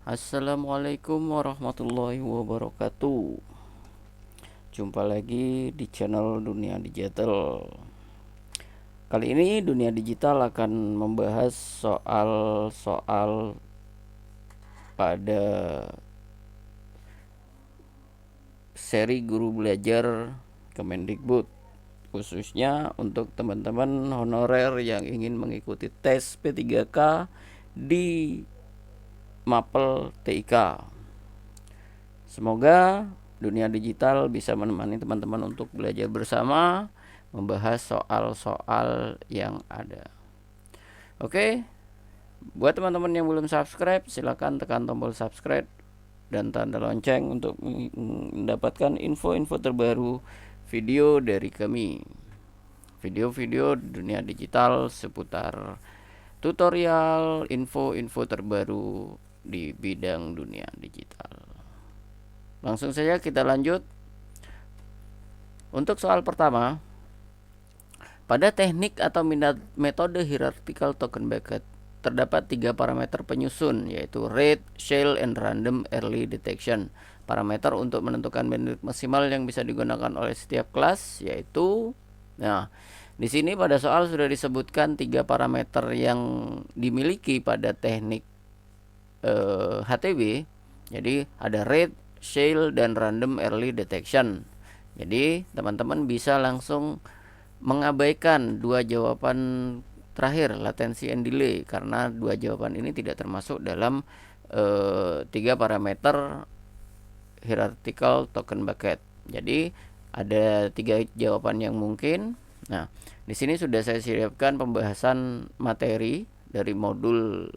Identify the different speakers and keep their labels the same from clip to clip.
Speaker 1: Assalamualaikum warahmatullahi wabarakatuh. Jumpa lagi di channel Dunia Digital. Kali ini Dunia Digital akan membahas soal-soal pada seri guru belajar Kemendikbud, khususnya untuk teman-teman honorer yang ingin mengikuti tes P3K di Mapel TIK. Semoga Dunia Digital bisa menemani teman-teman untuk belajar bersama, membahas soal-soal yang ada. Oke, buat teman-teman yang belum subscribe, silakan tekan tombol subscribe dan tanda lonceng untuk mendapatkan info-info terbaru video dari kami. Video-video Dunia Digital seputar tutorial, info-info terbaru di bidang dunia digital. Langsung saja kita lanjut. Untuk soal pertama, pada teknik atau metode hierarchical token bucket terdapat 3 parameter penyusun, yaitu rate, shell, and random early detection. Parameter untuk menentukan bandwidth maksimal yang bisa digunakan oleh setiap kelas, yaitu di sini pada soal sudah disebutkan 3 parameter yang dimiliki pada teknik HTB. Jadi ada rate, shell, dan random early detection. Jadi teman-teman bisa langsung mengabaikan 2 jawaban terakhir, latency and delay, karena 2 jawaban ini tidak termasuk dalam 3 parameter hierarchical token bucket. Jadi ada 3 jawaban yang mungkin. Nah, di sini sudah saya siapkan pembahasan materi dari modul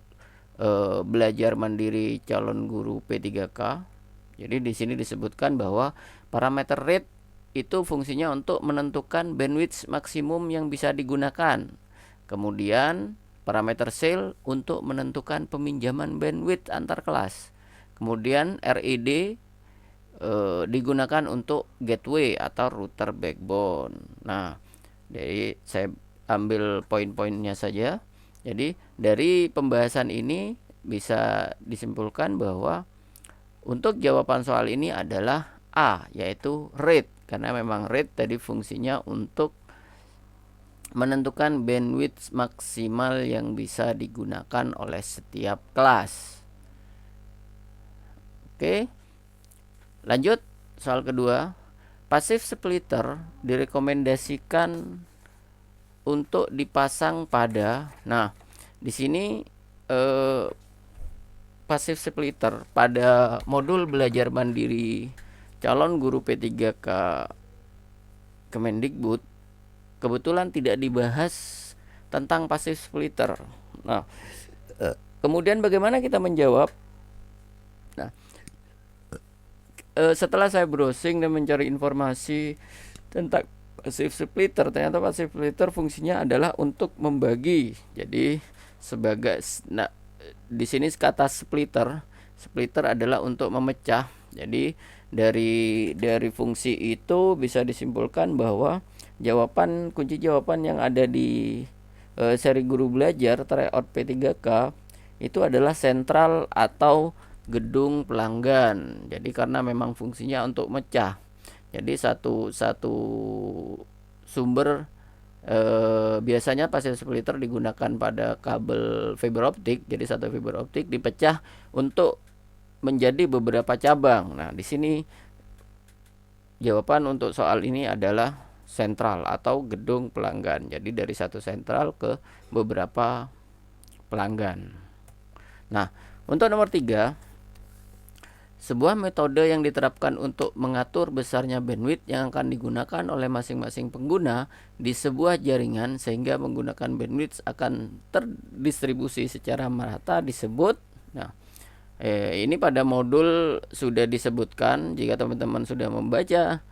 Speaker 1: belajar mandiri calon guru P3K. Jadi di sini disebutkan bahwa parameter rate itu fungsinya untuk menentukan bandwidth maksimum yang bisa digunakan. Kemudian parameter shell untuk menentukan peminjaman bandwidth antar kelas. Kemudian RED digunakan untuk gateway atau router backbone. Nah, jadi saya ambil poin-poinnya saja. Jadi dari pembahasan ini bisa disimpulkan bahwa untuk jawaban soal ini adalah A, yaitu rate, karena memang rate tadi fungsinya untuk menentukan bandwidth maksimal yang bisa digunakan oleh setiap kelas. Oke, lanjut soal kedua. Passive splitter direkomendasikan untuk dipasang pada, di sini passive splitter pada modul belajar mandiri calon guru P3K Kemendikbud kebetulan tidak dibahas tentang passive splitter. Nah, kemudian bagaimana kita menjawab? Nah, setelah saya browsing dan mencari informasi tentang passive splitter, ternyata passive splitter fungsinya adalah untuk membagi. Jadi sebagai di sini kata splitter adalah untuk memecah. Jadi dari fungsi itu bisa disimpulkan bahwa kunci jawaban yang ada di seri guru belajar tryout P3K itu adalah sentral atau gedung pelanggan. Jadi karena memang fungsinya untuk mecah. Jadi satu sumber biasanya passive splitter digunakan pada kabel fiber optik. Jadi satu fiber optik dipecah untuk menjadi beberapa cabang. Nah, di sini jawaban untuk soal ini adalah sentral atau gedung pelanggan. Jadi dari satu sentral ke beberapa pelanggan. Nah, untuk nomor 3, sebuah metode yang diterapkan untuk mengatur besarnya bandwidth yang akan digunakan oleh masing-masing pengguna di sebuah jaringan sehingga menggunakan bandwidth akan terdistribusi secara merata disebut. Ini pada modul sudah disebutkan. Jika teman-teman sudah membaca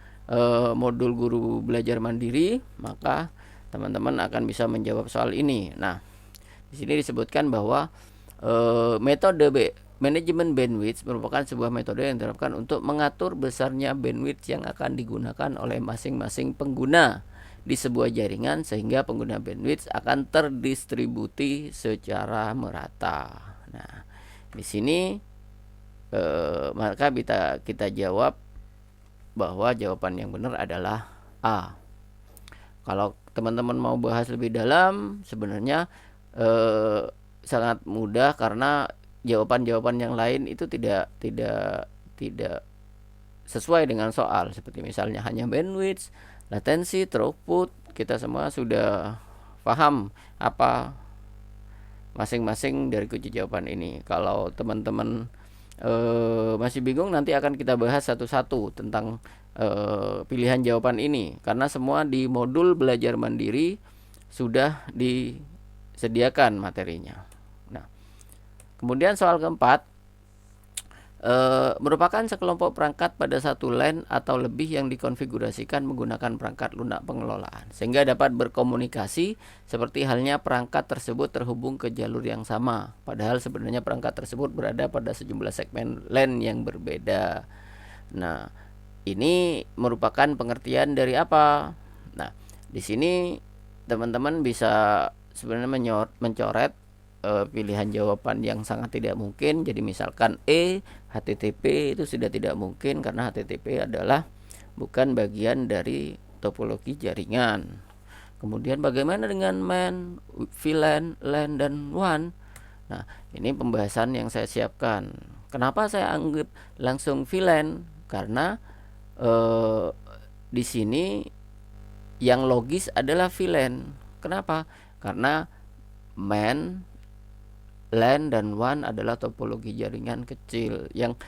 Speaker 1: modul guru belajar mandiri, maka teman-teman akan bisa menjawab soal ini. Nah, di sini disebutkan bahwa metode manajemen bandwidth merupakan sebuah metode yang diterapkan untuk mengatur besarnya bandwidth yang akan digunakan oleh masing-masing pengguna di sebuah jaringan sehingga pengguna bandwidth akan terdistribusi secara merata. Nah, di sini maka kita jawab bahwa jawaban yang benar adalah A. Kalau teman-teman mau bahas lebih dalam, sebenarnya sangat mudah karena jawaban-jawaban yang lain itu tidak sesuai dengan soal, seperti misalnya hanya bandwidth, latensi, throughput. Kita semua sudah paham apa masing-masing dari kunci jawaban ini. Kalau teman-teman masih bingung, nanti akan kita bahas satu-satu tentang pilihan jawaban ini, karena semua di modul belajar mandiri sudah disediakan materinya. Nah, kemudian soal keempat, merupakan sekelompok perangkat pada satu LAN atau lebih yang dikonfigurasikan menggunakan perangkat lunak pengelolaan, sehingga dapat berkomunikasi seperti halnya perangkat tersebut terhubung ke jalur yang sama, padahal sebenarnya perangkat tersebut berada pada sejumlah segmen LAN yang berbeda. Nah, ini merupakan pengertian dari apa? Nah, di sini teman-teman bisa sebenarnya mencoret pilihan jawaban yang sangat tidak mungkin. Jadi misalkan HTTP itu sudah tidak mungkin karena HTTP adalah bukan bagian dari topologi jaringan. Kemudian bagaimana dengan MAN, VLAN, LAN, dan WAN? Nah, ini pembahasan yang saya siapkan. Kenapa saya anggap langsung VLAN? Karena di sini yang logis adalah VLAN. Kenapa? Karena MAN, LAN, dan WAN adalah topologi jaringan kecil yang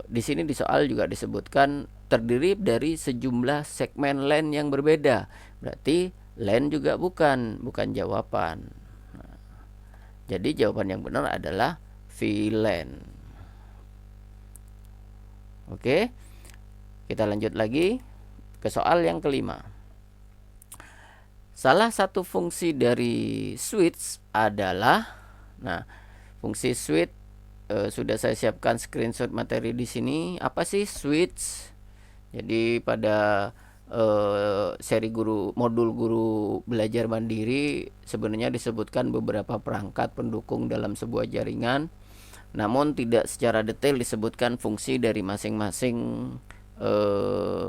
Speaker 1: di sini di soal juga disebutkan terdiri dari sejumlah segmen LAN yang berbeda. Berarti LAN juga bukan jawaban. Nah, jadi jawaban yang benar adalah VLAN. Oke, kita lanjut lagi ke soal yang kelima. Salah satu fungsi dari switch adalah, nah, fungsi switch sudah saya siapkan screenshot materi di sini. Apa sih switch? Jadi pada seri modul guru belajar mandiri sebenarnya disebutkan beberapa perangkat pendukung dalam sebuah jaringan, namun tidak secara detail disebutkan fungsi dari masing-masing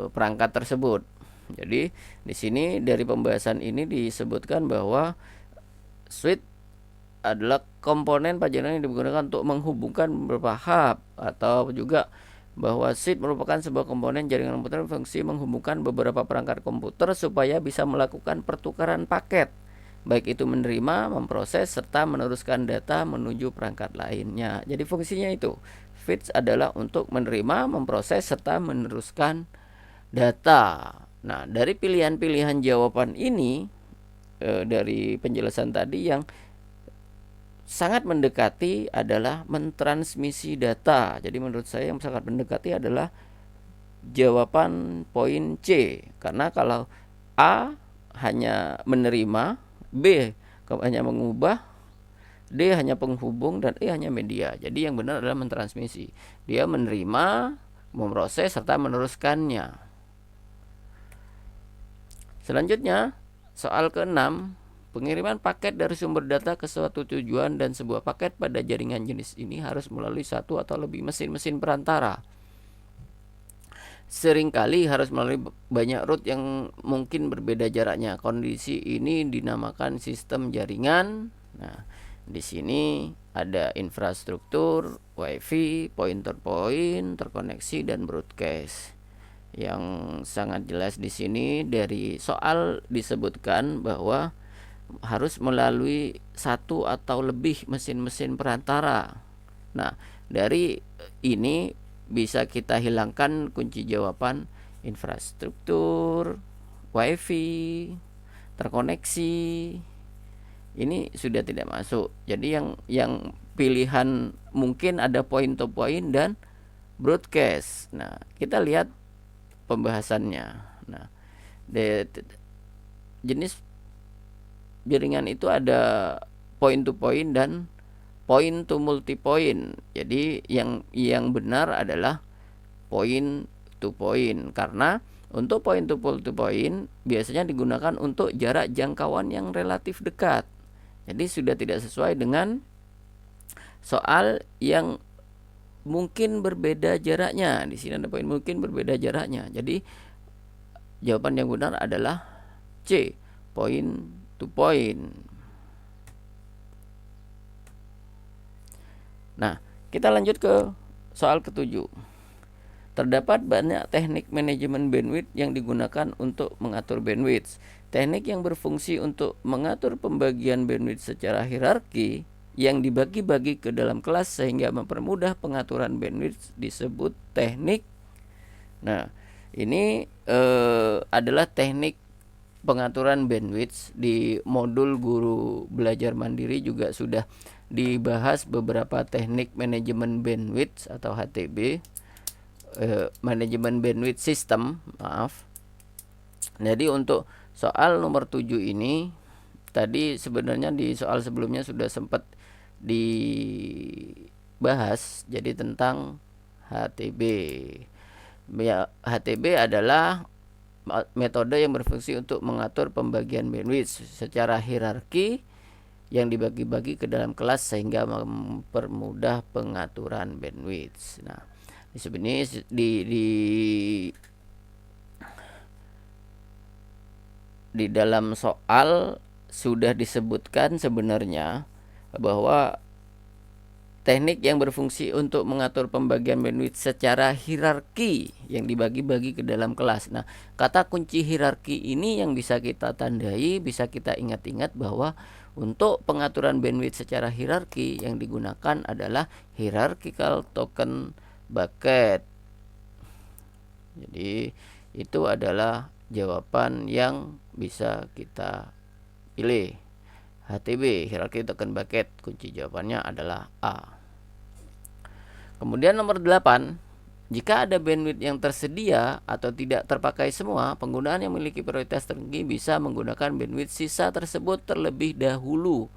Speaker 1: perangkat tersebut. Jadi di sini dari pembahasan ini disebutkan bahwa switch adalah komponen pajanan yang digunakan untuk menghubungkan beberapa hub, atau juga bahwa switch merupakan sebuah komponen jaringan komputer fungsi menghubungkan beberapa perangkat komputer supaya bisa melakukan pertukaran paket, baik itu menerima, memproses, serta meneruskan data menuju perangkat lainnya. Jadi fungsinya itu, switch adalah untuk menerima, memproses, serta meneruskan data. Nah, dari pilihan-pilihan jawaban ini, dari penjelasan tadi, yang sangat mendekati adalah mentransmisi data. Jadi menurut saya yang sangat mendekati adalah jawaban poin C. Karena kalau A hanya menerima, B hanya mengubah, D hanya penghubung, dan E hanya media. Jadi yang benar adalah mentransmisi. Dia menerima, memproses, serta meneruskannya. Selanjutnya, soal ke-6, pengiriman paket dari sumber data ke suatu tujuan dan sebuah paket pada jaringan jenis ini harus melalui satu atau lebih mesin-mesin perantara. Seringkali harus melalui banyak route yang mungkin berbeda jaraknya. Kondisi ini dinamakan sistem jaringan. Nah, di sini ada infrastruktur, WiFi, point-to-point, terkoneksi, dan broadcast. Yang sangat jelas di sini dari soal disebutkan bahwa harus melalui satu atau lebih mesin-mesin perantara. Nah, dari ini bisa kita hilangkan kunci jawaban infrastruktur, WiFi, terkoneksi. Ini sudah tidak masuk. Jadi yang pilihan mungkin ada point to point dan broadcast. Nah, kita lihat pembahasannya. Nah, jenis jaringan itu ada point to point dan point to multi point. Jadi yang benar adalah point to point, karena untuk point to point biasanya digunakan untuk jarak jangkauan yang relatif dekat. Jadi sudah tidak sesuai dengan soal yang mungkin berbeda jaraknya. Di sini ada poin mungkin berbeda jaraknya. Jadi jawaban yang benar adalah C, point to point. Nah, kita lanjut ke soal ketujuh. Terdapat banyak teknik manajemen bandwidth yang digunakan untuk mengatur bandwidth. Teknik yang berfungsi untuk mengatur pembagian bandwidth secara hierarki yang dibagi-bagi ke dalam kelas sehingga mempermudah pengaturan bandwidth disebut teknik. Nah, ini adalah teknik pengaturan bandwidth. Di modul guru belajar mandiri juga sudah dibahas beberapa teknik manajemen bandwidth atau HTB, manajemen bandwidth system, maaf. Jadi untuk soal nomor 7 ini tadi sebenarnya di soal sebelumnya sudah sempat dibahas, jadi tentang HTB. Ya, HTB adalah metode yang berfungsi untuk mengatur pembagian bandwidth secara hierarki yang dibagi-bagi ke dalam kelas sehingga mempermudah pengaturan bandwidth. Nah, di sini di dalam soal sudah disebutkan sebenarnya bahwa teknik yang berfungsi untuk mengatur pembagian bandwidth secara hierarki yang dibagi-bagi ke dalam kelas. Nah, kata kunci hierarki ini yang bisa kita tandai, bisa kita ingat-ingat bahwa untuk pengaturan bandwidth secara hierarki yang digunakan adalah hierarchical token bucket. Jadi itu adalah jawaban yang bisa kita pilih. HTB, hierarchy token bucket, kunci jawabannya adalah A. Kemudian nomor 8, jika ada bandwidth yang tersedia atau tidak terpakai semua, penggunaan yang memiliki prioritas tinggi bisa menggunakan bandwidth sisa tersebut terlebih dahulu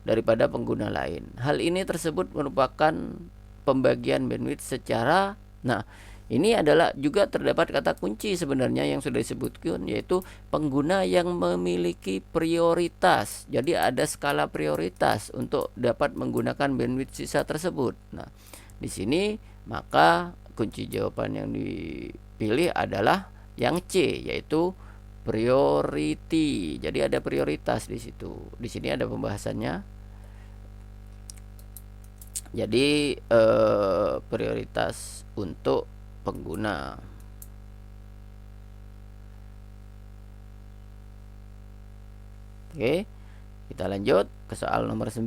Speaker 1: daripada pengguna lain. Hal ini tersebut merupakan pembagian bandwidth secara, nah ini adalah juga terdapat kata kunci sebenarnya yang sudah disebutkan, yaitu pengguna yang memiliki prioritas. Jadi ada skala prioritas untuk dapat menggunakan bandwidth sisa tersebut. Nah, di sini maka kunci jawaban yang dipilih adalah yang C, yaitu priority. Jadi ada prioritas di situ. Di sini ada pembahasannya. Jadi prioritas untuk pengguna. Oke, kita lanjut ke soal nomor 9.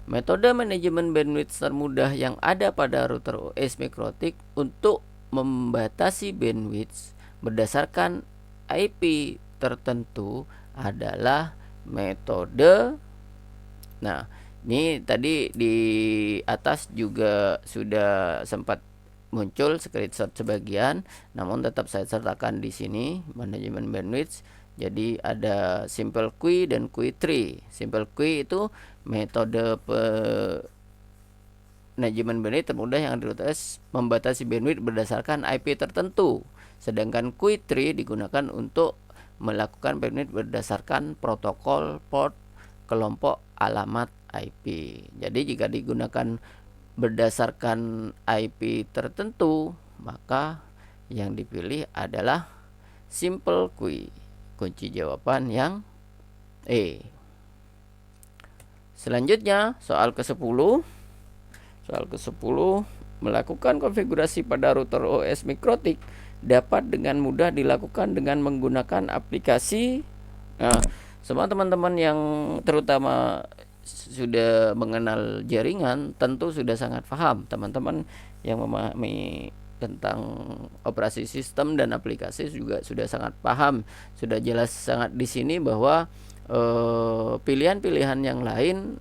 Speaker 1: Metode manajemen bandwidth termudah yang ada pada router OS mikrotik untuk membatasi bandwidth berdasarkan IP tertentu adalah metode. Nah, ini tadi di atas juga sudah sempat muncul screenshot sebagian, namun tetap saya sertakan di sini manajemen bandwidth. Jadi ada simple queue dan queue tree. Simple queue itu metode manajemen bandwidth termudah yang diutus membatasi bandwidth berdasarkan IP tertentu. Sedangkan queue tree digunakan untuk melakukan bandwidth berdasarkan protokol port kelompok alamat IP. Jadi jika digunakan berdasarkan IP tertentu, maka yang dipilih adalah simple queue. Kunci jawaban yang E. Selanjutnya soal ke-10. Soal ke-10, melakukan konfigurasi pada router OS mikrotik dapat dengan mudah dilakukan dengan menggunakan aplikasi. Nah, semua teman-teman yang terutama sudah mengenal jaringan tentu sudah sangat paham. Teman-teman yang memahami tentang operasi sistem dan aplikasi juga sudah sangat paham. Sudah jelas sangat di sini bahwa pilihan-pilihan yang lain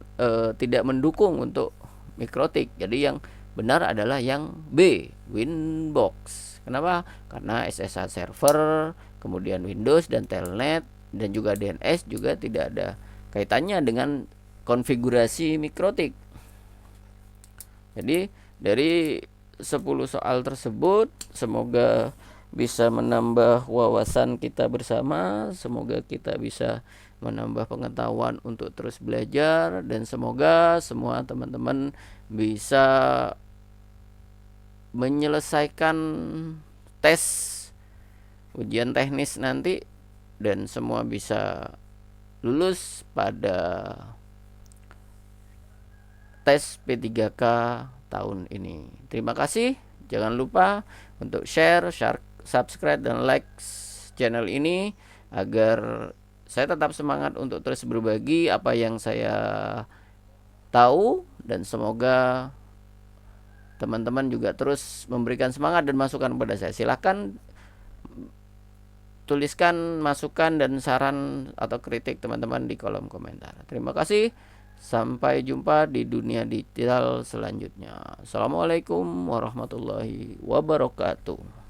Speaker 1: tidak mendukung untuk mikrotik. Jadi yang benar adalah yang B, Winbox. Kenapa? Karena SSH server, kemudian Windows dan Telnet dan juga DNS juga tidak ada kaitannya dengan konfigurasi mikrotik. Jadi dari 10 soal tersebut semoga bisa menambah wawasan kita bersama, semoga kita bisa menambah pengetahuan untuk terus belajar, dan semoga semua teman-teman bisa menyelesaikan tes ujian teknis nanti dan semua bisa lulus pada tes P3K tahun ini. Terima kasih. Jangan lupa untuk share, subscribe, dan like channel ini agar saya tetap semangat untuk terus berbagi apa yang saya tahu, dan semoga teman-teman juga terus memberikan semangat dan masukan kepada saya. Silahkan tuliskan masukan dan saran atau kritik teman-teman di kolom komentar. Terima kasih. Sampai jumpa di dunia digital selanjutnya. Assalamualaikum warahmatullahi wabarakatuh.